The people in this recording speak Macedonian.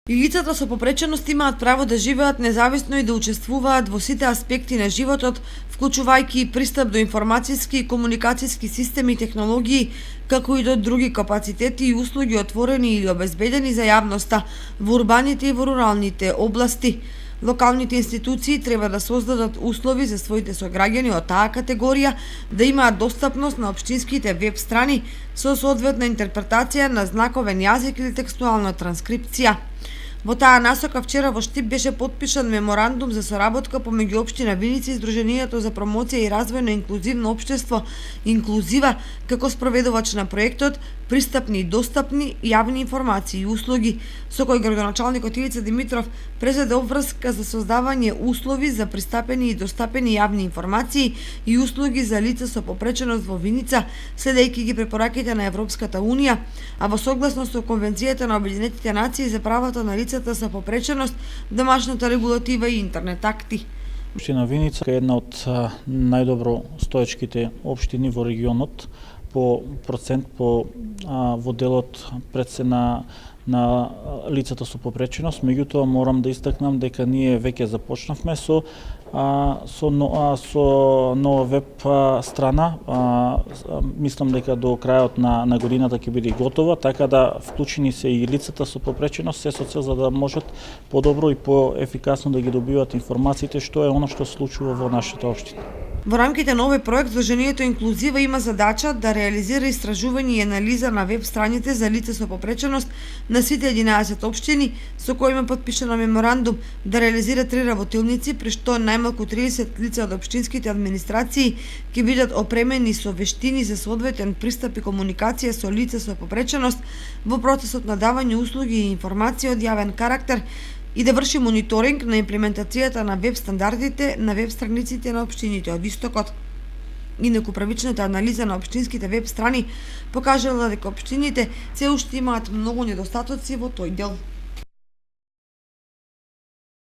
И лицата со попреченост имаат право да живеат независно и да учествуваат во сите аспекти на животот, вклучувајќи пристап до информацијски и комуникацијски системи и технологии, како и до други капацитети и услуги отворени или обезбедени за јавноста во урбаните и во руралните области. Локалните институции треба да создадат услови за своите сограѓани од таа категорија да имаат достапност на општинските веб страни со соодветна интерпретација на знаковен јазик или текстуална транскрипција. Во таа насока вчера во Штип беше потпишан меморандум за соработка помеѓу општина Виница и Сдруженијето за промоција и развој на инклузивно општество Инклузива како спроведувач на проектот Пристапни и достапни јавни информации и услуги, со кој градоначалникот Ивица Димитров презеде обврска за создавање услови за пристапени и достапени јавни информации и услуги за лица со попреченост во Виница, следејќи ги препораките на Европската Унија, а во согласност со Конвенцијата на Обединетите нации за правата на лицата со попреченост, домашната регулатива и интернет акти. Општина Виница е една од најдобро стоечките општини во регионот по процент во делот пред се на лицата со попреченост. Меѓутоа морам да истакнам дека ние веќе започнавме со нова веб страна. Мислам дека до крајот на годината ќе биде готова, така да вклучени се и лицата со попреченост, се со цел за да можат подобро и поефикасно да ги добиваат информациите, што е оно што се случува во нашата општина. Во рамките на овој проект, Сдруженијето Инклузива има задача да реализира истражување и анализа на веб страните за лица со попреченост на сите 11 општини, со кои има потпишано меморандум да реализира 3 работилници, при што најмалку 30 лица од општинските администрации ќе бидат опремени со вештини за соодветен пристап и комуникација со лица со попреченост во процесот на давање услуги и информации од јавен карактер и да врши мониторинг на имплементацијата на веб стандардите на веб страниците на општините од Истокот. Инаку правичната анализа на општинските веб страни покажала дека општините се уште имаат многу недостатоци во тој дел.